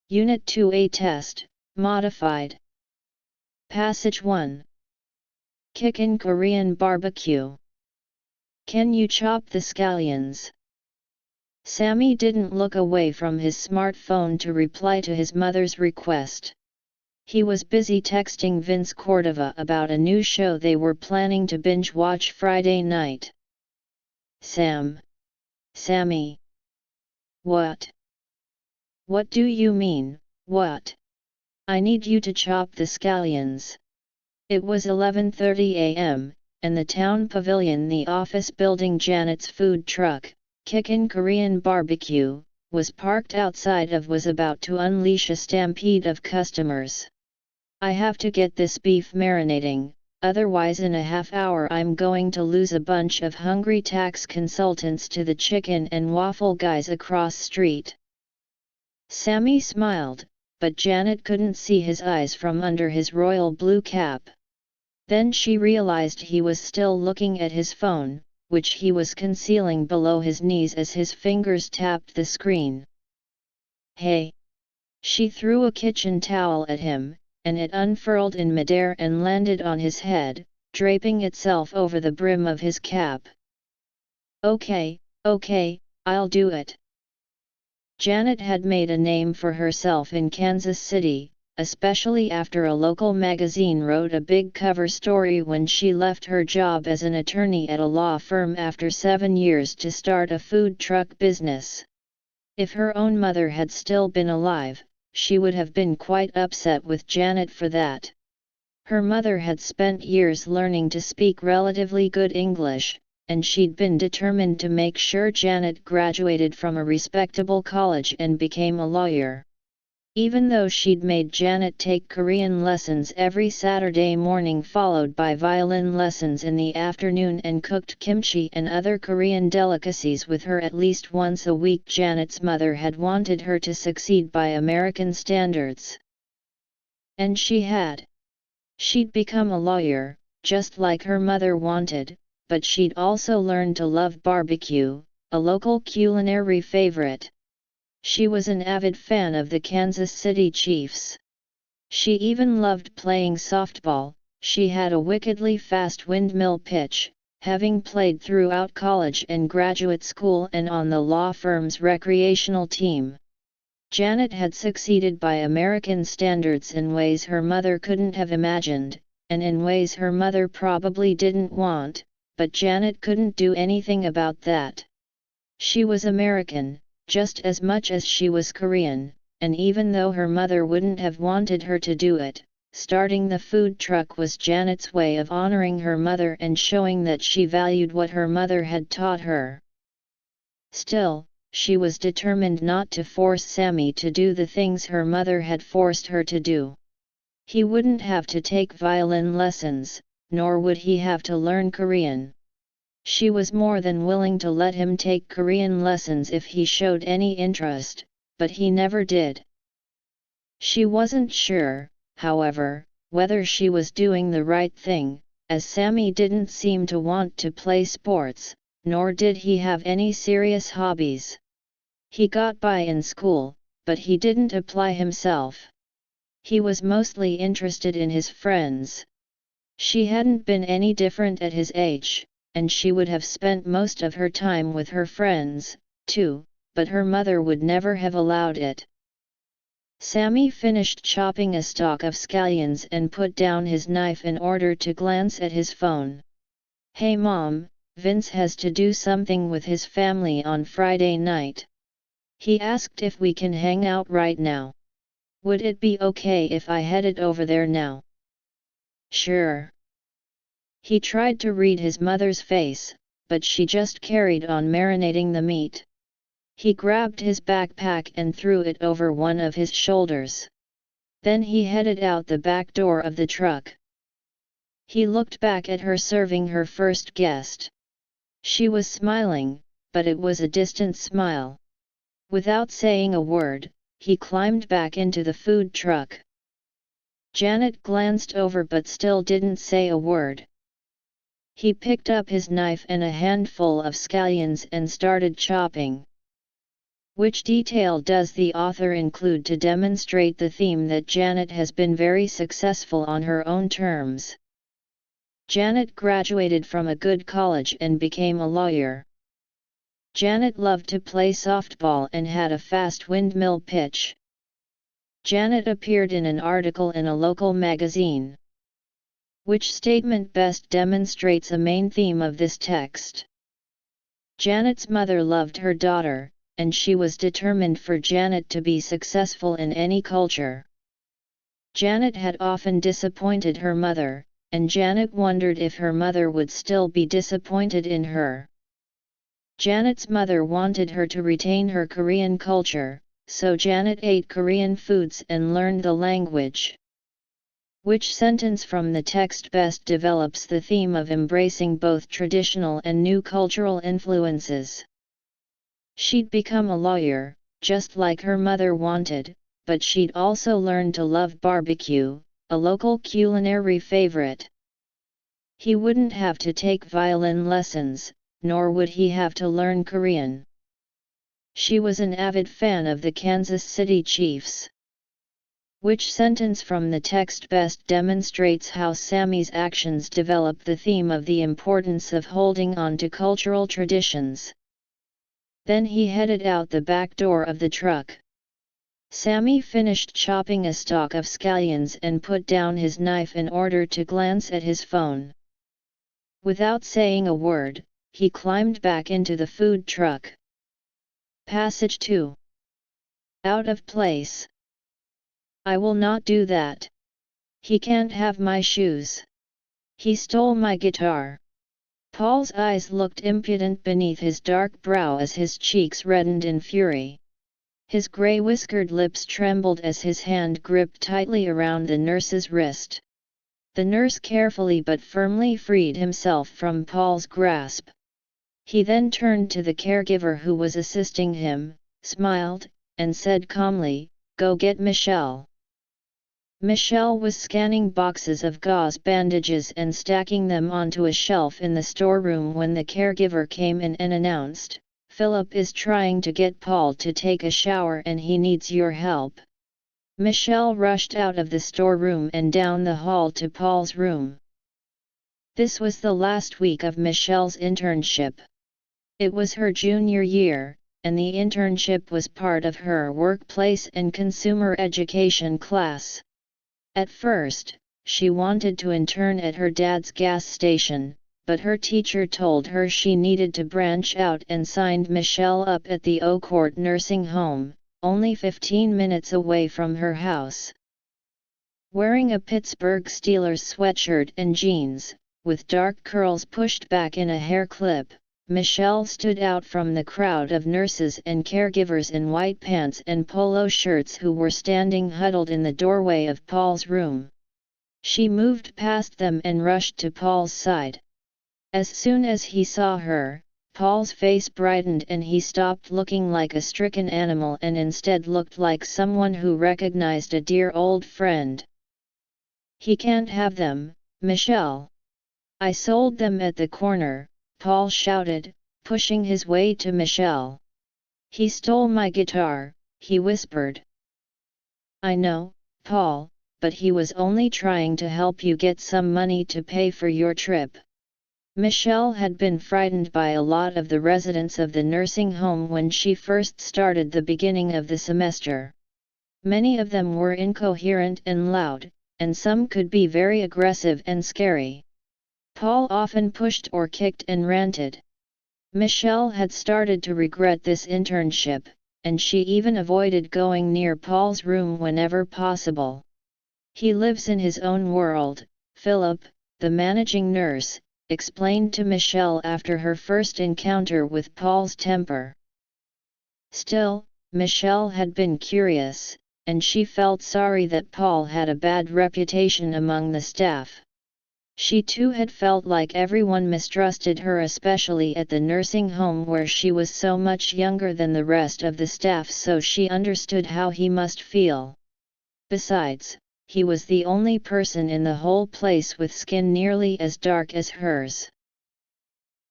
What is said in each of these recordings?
Unit 2A Test, Modified. Passage 1. Chicken Korean barbecue. Can you chop the scallions? Sammy didn't look away from his smartphone to reply to his mother's request. He was busy texting Vince Cordova about a new show they were planning to binge-watch Friday night. Sammy. What? What do you mean, what? I need you to chop the scallions. It was 11:30 a.m., and the town pavilion, the office building Janet's food truck, Chicken Korean Barbecue, was parked outside of was about to unleash a stampede of customers. I have to get this beef marinating, otherwise in a half hour I'm going to lose a bunch of hungry tax consultants to the chicken and waffle guys across street. Sammy smiled, but Janet couldn't see his eyes from under his royal blue cap. Then she realized he was still looking at his phone, which he was concealing below his knees as his fingers tapped the screen. Hey! She threw a kitchen towel at him, and it unfurled in midair and landed on his head, draping itself over the brim of his cap. Okay, I'll do it. Janet had made a name for herself in Kansas City, especially after a local magazine wrote a big cover story when she left her job as an attorney at a law firm after 7 years to start a food truck business. If her own mother had still been alive, she would have been quite upset with Janet for that. Her mother had spent years learning to speak relatively good English, and she'd been determined to make sure Janet graduated from a respectable college and became a lawyer. Even though she'd made Janet take Korean lessons every Saturday morning followed by violin lessons in the afternoon and cooked kimchi and other Korean delicacies with her at least once a week, Janet's mother had wanted her to succeed by American standards. And she had. She'd become a lawyer, just like her mother wanted, but she'd also learned to love barbecue, a local culinary favorite. She was an avid fan of the Kansas City Chiefs. She even loved playing softball. She had a wickedly fast windmill pitch, having played throughout college and graduate school and on the law firm's recreational team. Janet had succeeded by American standards in ways her mother couldn't have imagined, and in ways her mother probably didn't want, but Janet couldn't do anything about that. She was American, just as much as she was Korean, and even though her mother wouldn't have wanted her to do it, starting the food truck was Janet's way of honoring her mother and showing that she valued what her mother had taught her. Still, she was determined not to force Sammy to do the things her mother had forced her to do. He wouldn't have to take violin lessons, nor would he have to learn Korean. She was more than willing to let him take Korean lessons if he showed any interest, but he never did. She wasn't sure, however, whether she was doing the right thing, as Sammy didn't seem to want to play sports, nor did he have any serious hobbies. He got by in school, but he didn't apply himself. He was mostly interested in his friends. She hadn't been any different at his age, and she would have spent most of her time with her friends, too, but her mother would never have allowed it. Sammy finished chopping a stalk of scallions and put down his knife in order to glance at his phone. Hey Mom, Vince has to do something with his family on Friday night. He asked if we can hang out right now. Would it be okay if I headed over there now? Sure. He tried to read his mother's face, but she just carried on marinating the meat. He grabbed his backpack and threw it over one of his shoulders. Then he headed out the back door of the truck. He looked back at her serving her first guest. She was smiling, but it was a distant smile. Without saying a word, he climbed back into the food truck. Janet glanced over but still didn't say a word. He picked up his knife and a handful of scallions and started chopping. Which detail does the author include to demonstrate the theme that Janet has been very successful on her own terms? Janet graduated from a good college and became a lawyer. Janet loved to play softball and had a fast windmill pitch. Janet appeared in an article in a local magazine. Which statement best demonstrates a main theme of this text? Janet's mother loved her daughter, and she was determined for Janet to be successful in any culture. Janet had often disappointed her mother, and Janet wondered if her mother would still be disappointed in her. Janet's mother wanted her to retain her Korean culture, so Janet ate Korean foods and learned the language. Which sentence from the text best develops the theme of embracing both traditional and new cultural influences? She'd become a lawyer, just like her mother wanted, but she'd also learned to love barbecue, a local culinary favorite. He wouldn't have to take violin lessons, nor would he have to learn Korean. She was an avid fan of the Kansas City Chiefs. Which sentence from the text best demonstrates how Sammy's actions develop the theme of the importance of holding on to cultural traditions? Then he headed out the back door of the truck. Sammy finished chopping a stalk of scallions and put down his knife in order to glance at his phone. Without saying a word, he climbed back into the food truck. Passage 2. Out of place. I will not do that. He can't have my shoes. He stole my guitar. Paul's eyes looked impudent beneath his dark brow as his cheeks reddened in fury. His grey whiskered lips trembled as his hand gripped tightly around the nurse's wrist. The nurse carefully but firmly freed himself from Paul's grasp. He then turned to the caregiver who was assisting him, smiled, and said calmly, "Go get Michelle." Michelle was scanning boxes of gauze bandages and stacking them onto a shelf in the storeroom when the caregiver came in and announced, "Philip is trying to get Paul to take a shower and he needs your help." Michelle rushed out of the storeroom and down the hall to Paul's room. This was the last week of Michelle's internship. It was her junior year, and the internship was part of her workplace and consumer education class. At first, she wanted to intern at her dad's gas station, but her teacher told her she needed to branch out and signed Michelle up at the Oakcourt nursing home, only 15 minutes away from her house. Wearing a Pittsburgh Steelers sweatshirt and jeans, with dark curls pushed back in a hair clip, Michelle stood out from the crowd of nurses and caregivers in white pants and polo shirts who were standing huddled in the doorway of Paul's room. She moved past them and rushed to Paul's side. As soon as he saw her, Paul's face brightened and he stopped looking like a stricken animal and instead looked like someone who recognized a dear old friend. "He can't have them, Michelle. I sold them at the corner," Paul shouted, pushing his way to Michelle. "He stole my guitar," he whispered. "I know, Paul, but he was only trying to help you get some money to pay for your trip." Michelle had been frightened by a lot of the residents of the nursing home when she first started the beginning of the semester. Many of them were incoherent and loud, and some could be very aggressive and scary. Paul often pushed or kicked and ranted. Michelle had started to regret this internship, and she even avoided going near Paul's room whenever possible. "He lives in his own world," Philip, the managing nurse, explained to Michelle after her first encounter with Paul's temper. Still, Michelle had been curious, and she felt sorry that Paul had a bad reputation among the staff. She too had felt like everyone mistrusted her, especially at the nursing home where she was so much younger than the rest of the staff, so she understood how he must feel. Besides, he was the only person in the whole place with skin nearly as dark as hers.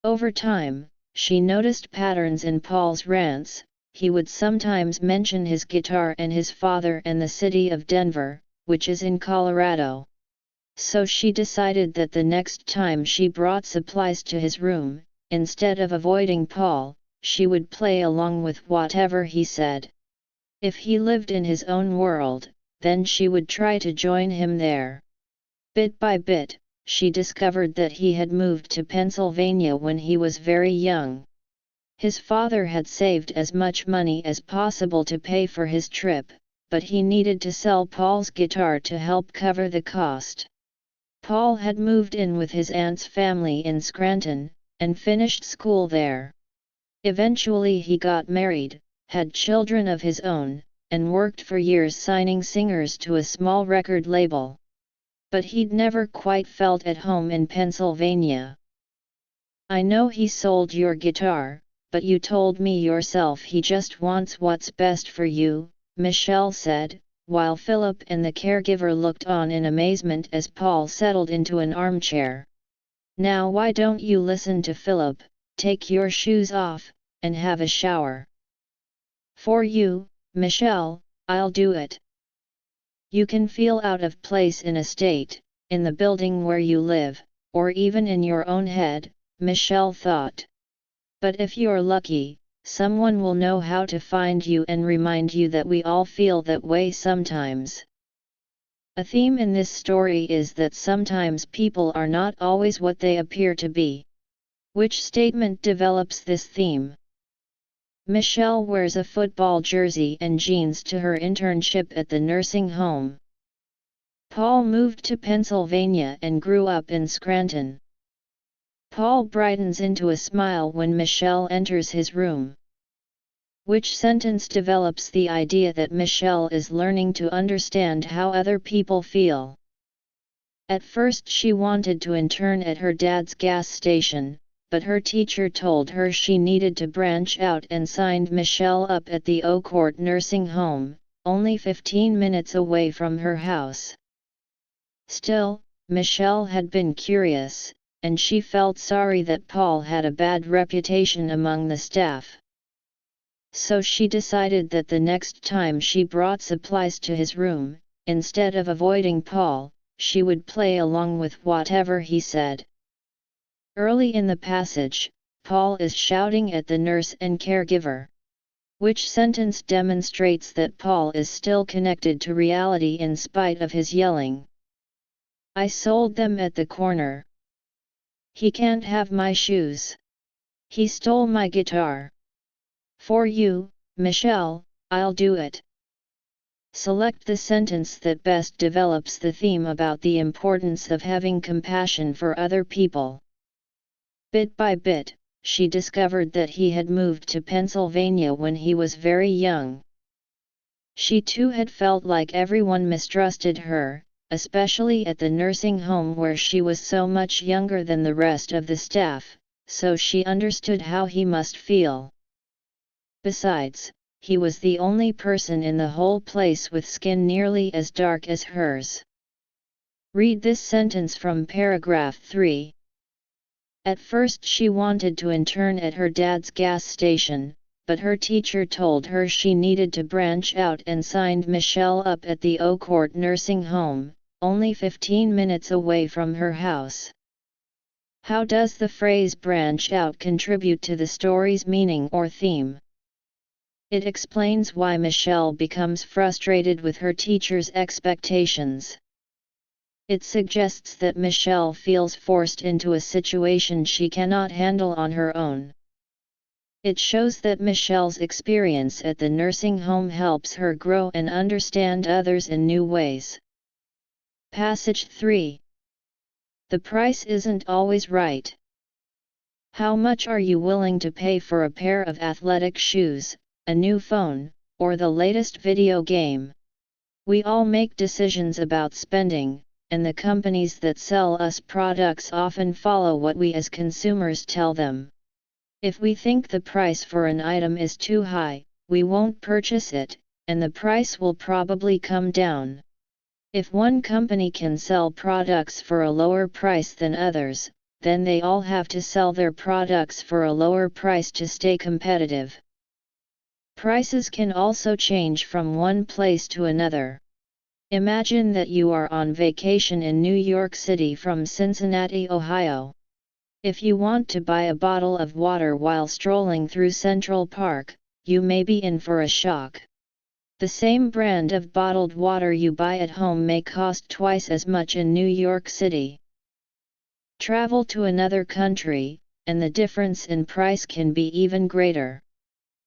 Over time, she noticed patterns in Paul's rants. he would sometimes mention his guitar and his father and the city of Denver, which is in Colorado. So she decided that the next time she brought supplies to his room, instead of avoiding Paul, she would play along with whatever he said. If he lived in his own world, then she would try to join him there. Bit by bit, she discovered that he had moved to Pennsylvania when he was very young. His father had saved as much money as possible to pay for his trip, but he needed to sell Paul's guitar to help cover the cost. Paul had moved in with his aunt's family in Scranton, and finished school there. Eventually he got married, had children of his own, and worked for years signing singers to a small record label. But he'd never quite felt at home in Pennsylvania. "I know he sold your guitar, but you told me yourself he just wants what's best for you," Michelle said, while Philip and the caregiver looked on in amazement as Paul settled into an armchair. "Now why don't you listen to Philip, take your shoes off, and have a shower?" "For you, Michelle, I'll do it." You can feel out of place in a state, in the building where you live, or even in your own head, Michelle thought. But if you're lucky, someone will know how to find you and remind you that we all feel that way sometimes. A theme in this story is that sometimes people are not always what they appear to be. Which statement develops this theme? Michelle wears a football jersey and jeans to her internship at the nursing home. Paul moved to Pennsylvania and grew up in Scranton. Paul brightens into a smile when Michelle enters his room. Which sentence develops the idea that Michelle is learning to understand how other people feel? At first she wanted to intern at her dad's gas station, but her teacher told her she needed to branch out and signed Michelle up at the Oakport nursing home, only 15 minutes away from her house. Still, Michelle had been curious, and she felt sorry that Paul had a bad reputation among the staff. So she decided that the next time she brought supplies to his room, instead of avoiding Paul, she would play along with whatever he said. Early in the passage, Paul is shouting at the nurse and caregiver. Which sentence demonstrates that Paul is still connected to reality in spite of his yelling? "I sold them at the corner." "He can't have my shoes." "He stole my guitar." "For you, Michelle, I'll do it." Select the sentence that best develops the theme about the importance of having compassion for other people. Bit by bit, she discovered that he had moved to Pennsylvania when he was very young. She too had felt like everyone mistrusted her, especially at the nursing home where she was so much younger than the rest of the staff, so she understood how he must feel. Besides, he was the only person in the whole place with skin nearly as dark as hers. Read this sentence from paragraph 3. At first she wanted to intern at her dad's gas station, but her teacher told her she needed to branch out and signed Michelle up at the Oakport nursing home, only 15 minutes away from her house. How does the phrase branch out contribute to the story's meaning or theme? It explains why Michelle becomes frustrated with her teacher's expectations. It suggests that Michelle feels forced into a situation she cannot handle on her own. It shows that Michelle's experience at the nursing home helps her grow and understand others in new ways. Passage 3. The price isn't always right. How much are you willing to pay for a pair of athletic shoes, a new phone, or the latest video game? We all make decisions about spending, and the companies that sell us products often follow what we as consumers tell them. If we think the price for an item is too high, we won't purchase it, and the price will probably come down. If one company can sell products for a lower price than others, then they all have to sell their products for a lower price to stay competitive. Prices can also change from one place to another. Imagine that you are on vacation in New York City from Cincinnati, Ohio. If you want to buy a bottle of water while strolling through Central Park, you may be in for a shock. The same brand of bottled water you buy at home may cost twice as much in New York City. Travel to another country, and the difference in price can be even greater.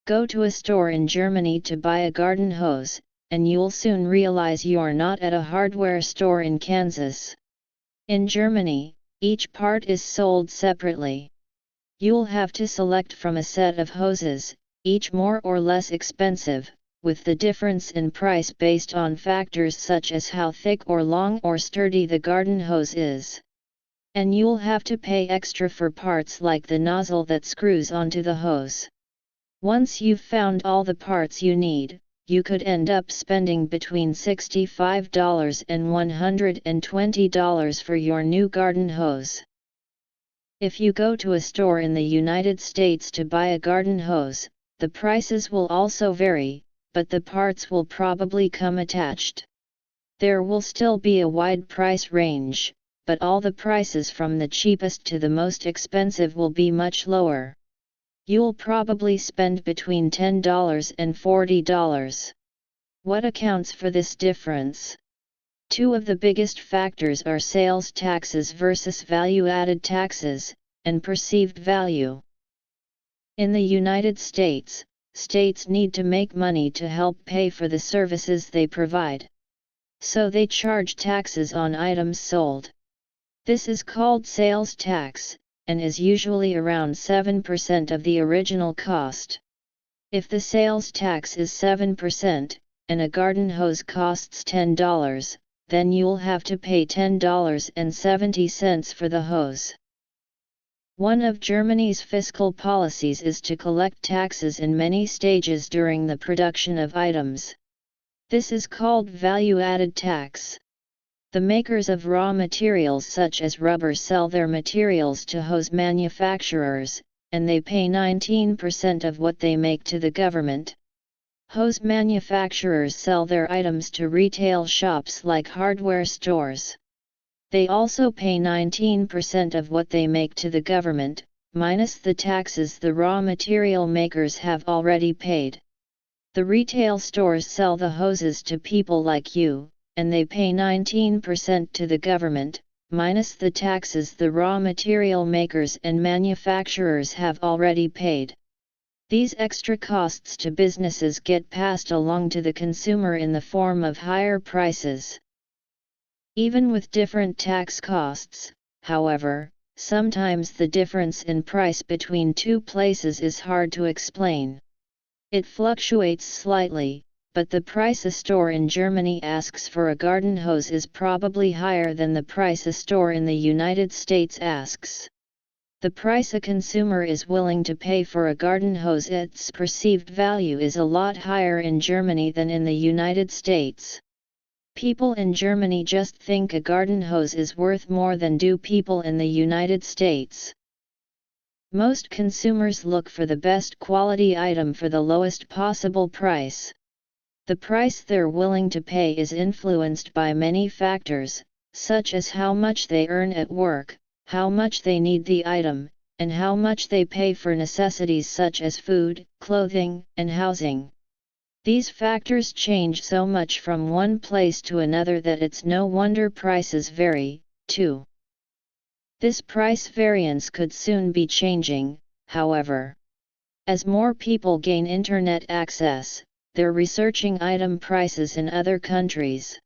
Go to a store in Germany to buy a garden hose, and you'll soon realize you're not at a hardware store in Kansas. In Germany, each part is sold separately. You'll have to select from a set of hoses, each more or less expensive, with the difference in price based on factors such as how thick or long or sturdy the garden hose is. And you'll have to pay extra for parts like the nozzle that screws onto the hose. Once you've found all the parts you need, you could end up spending between $65 and $120 for your new garden hose. If you go to a store in the United States to buy a garden hose, the prices will also vary, but the parts will probably come attached. There will still be a wide price range, but all the prices from the cheapest to the most expensive will be much lower. You'll probably spend between $10 and $40. What accounts for this difference? Two of the biggest factors are sales taxes versus value-added taxes, and perceived value. In the United States, states need to make money to help pay for the services they provide. So they charge taxes on items sold. This is called sales tax, and is usually around 7% of the original cost. If the sales tax is 7%, and a garden hose costs $10, then you'll have to pay $10.70 for the hose. One of Germany's fiscal policies is to collect taxes in many stages during the production of items. This is called value-added tax. The makers of raw materials such as rubber sell their materials to hose manufacturers, and they pay 19% of what they make to the government. Hose manufacturers sell their items to retail shops like hardware stores. They also pay 19% of what they make to the government, minus the taxes the raw material makers have already paid. The retail stores sell the hoses to people like you, and they pay 19% to the government, minus the taxes the raw material makers and manufacturers have already paid. These extra costs to businesses get passed along to the consumer in the form of higher prices. Even with different tax costs, however, sometimes the difference in price between two places is hard to explain. It fluctuates slightly, but the price a store in Germany asks for a garden hose is probably higher than the price a store in the United States asks. The price a consumer is willing to pay for a garden hose, its perceived value is a lot higher in Germany than in the United States. People in Germany just think a garden hose is worth more than do people in the United States. Most consumers look for the best quality item for the lowest possible price. The price they're willing to pay is influenced by many factors, such as how much they earn at work, how much they need the item, and how much they pay for necessities such as food, clothing, and housing. These factors change so much from one place to another that it's no wonder prices vary, too. This price variance could soon be changing, however. As more people gain internet access, they're researching item prices in other countries.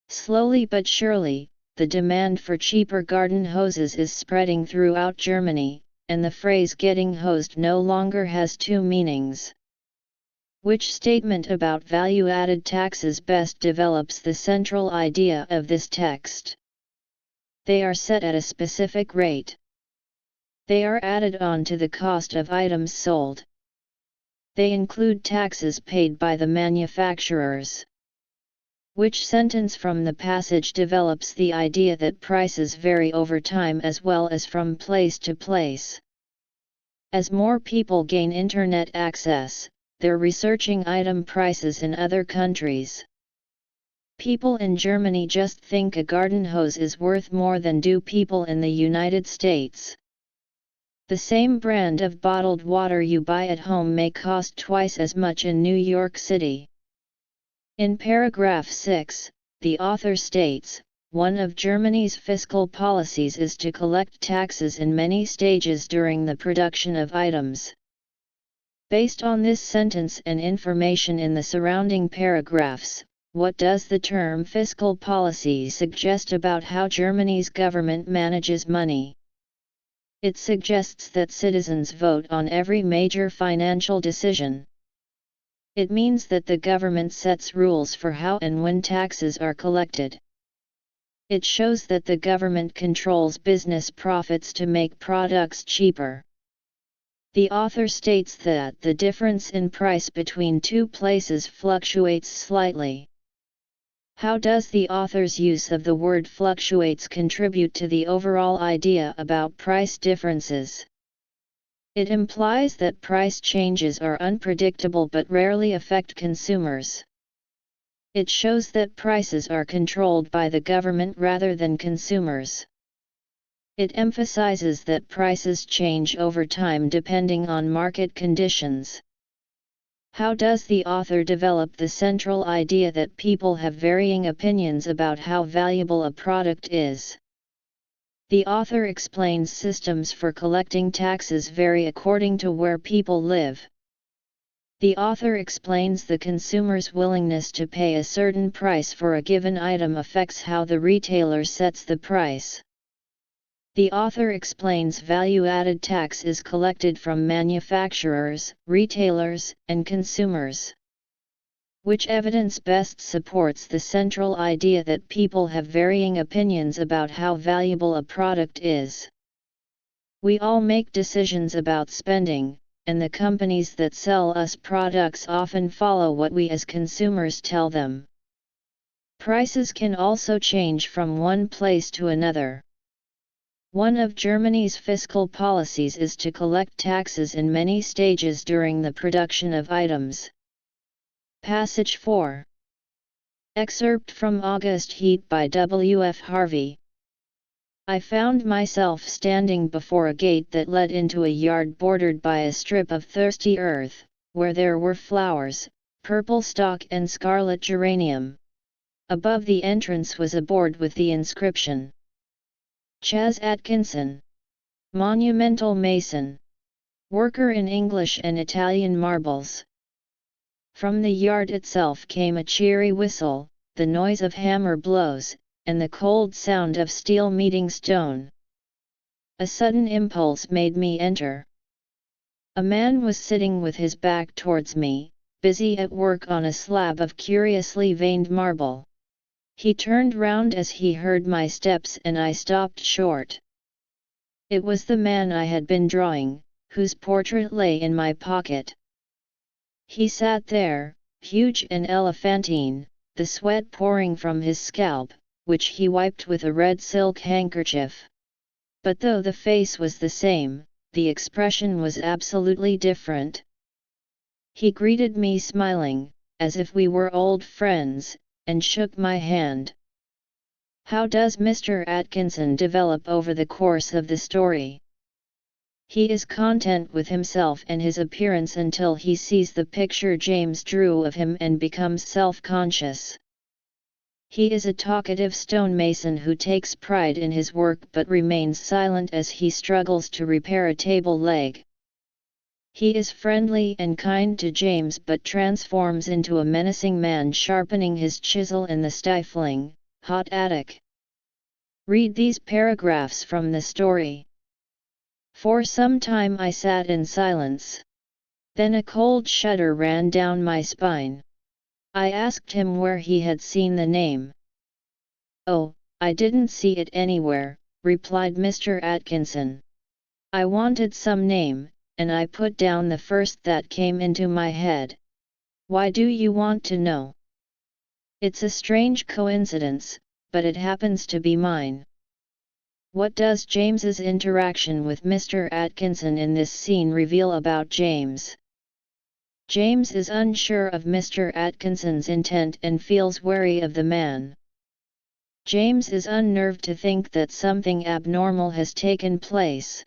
Slowly but surely, the demand for cheaper garden hoses is spreading throughout Germany, and the phrase "getting hosed" no longer has two meanings. Which statement about value-added taxes best develops the central idea of this text? They are set at a specific rate. They are added on to the cost of items sold. They include taxes paid by the manufacturers. Which sentence from the passage develops the idea that prices vary over time as well as from place to place? As more people gain internet access, they're researching item prices in other countries. People in Germany just think a garden hose is worth more than do people in the United States. The same brand of bottled water you buy at home may cost twice as much in New York City. In paragraph 6, the author states, one of Germany's fiscal policies is to collect taxes in many stages during the production of items. Based on this sentence and information in the surrounding paragraphs, what does the term fiscal policy suggest about how Germany's government manages money? It suggests that citizens vote on every major financial decision. It means that the government sets rules for how and when taxes are collected. It shows that the government controls business profits to make products cheaper. The author states that the difference in price between two places fluctuates slightly. How does the author's use of the word fluctuates contribute to the overall idea about price differences? It implies that price changes are unpredictable but rarely affect consumers. It shows that prices are controlled by the government rather than consumers. It emphasizes that prices change over time depending on market conditions. How does the author develop the central idea that people have varying opinions about how valuable a product is? The author explains systems for collecting taxes vary according to where people live. The author explains the consumer's willingness to pay a certain price for a given item affects how the retailer sets the price. The author explains value-added tax is collected from manufacturers, retailers, and consumers. Which evidence best supports the central idea that people have varying opinions about how valuable a product is? We all make decisions about spending, and the companies that sell us products often follow what we as consumers tell them. Prices can also change from one place to another. One of Germany's fiscal policies is to collect taxes in many stages during the production of items. Passage 4. Excerpt from August Heat by W. F. Harvey. I found myself standing before a gate that led into a yard bordered by a strip of thirsty earth, where there were flowers, purple stock and scarlet geranium. Above the entrance was a board with the inscription, Chas Atkinson, monumental mason, worker in English and Italian marbles. From the yard itself came a cheery whistle, the noise of hammer blows, and the cold sound of steel meeting stone. A sudden impulse made me enter. A man was sitting with his back towards me, busy at work on a slab of curiously veined marble. He turned round as he heard my steps and I stopped short. It was the man I had been drawing, whose portrait lay in my pocket. He sat there, huge and elephantine, the sweat pouring from his scalp, which he wiped with a red silk handkerchief. But though the face was the same, the expression was absolutely different. He greeted me smiling, as if we were old friends, and shook my hand. How does Mr. Atkinson develop over the course of the story? He is content with himself and his appearance until he sees the picture James drew of him and becomes self-conscious. He is a talkative stonemason who takes pride in his work but remains silent as he struggles to repair a table leg. He is friendly and kind to James but transforms into a menacing man sharpening his chisel in the stifling, hot attic. Read these paragraphs from the story. For some time I sat in silence. Then a cold shudder ran down my spine. I asked him where he had seen the name. "Oh, I didn't see it anywhere," replied Mr. Atkinson. "I wanted some name, and I put down the first that came into my head. Why do you want to know?" "It's a strange coincidence, but it happens to be mine." What does James's interaction with Mr. Atkinson in this scene reveal about James? James is unsure of Mr. Atkinson's intent and feels wary of the man. James is unnerved to think that something abnormal has taken place.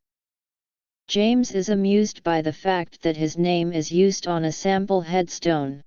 James is amused by the fact that his name is used on a sample headstone.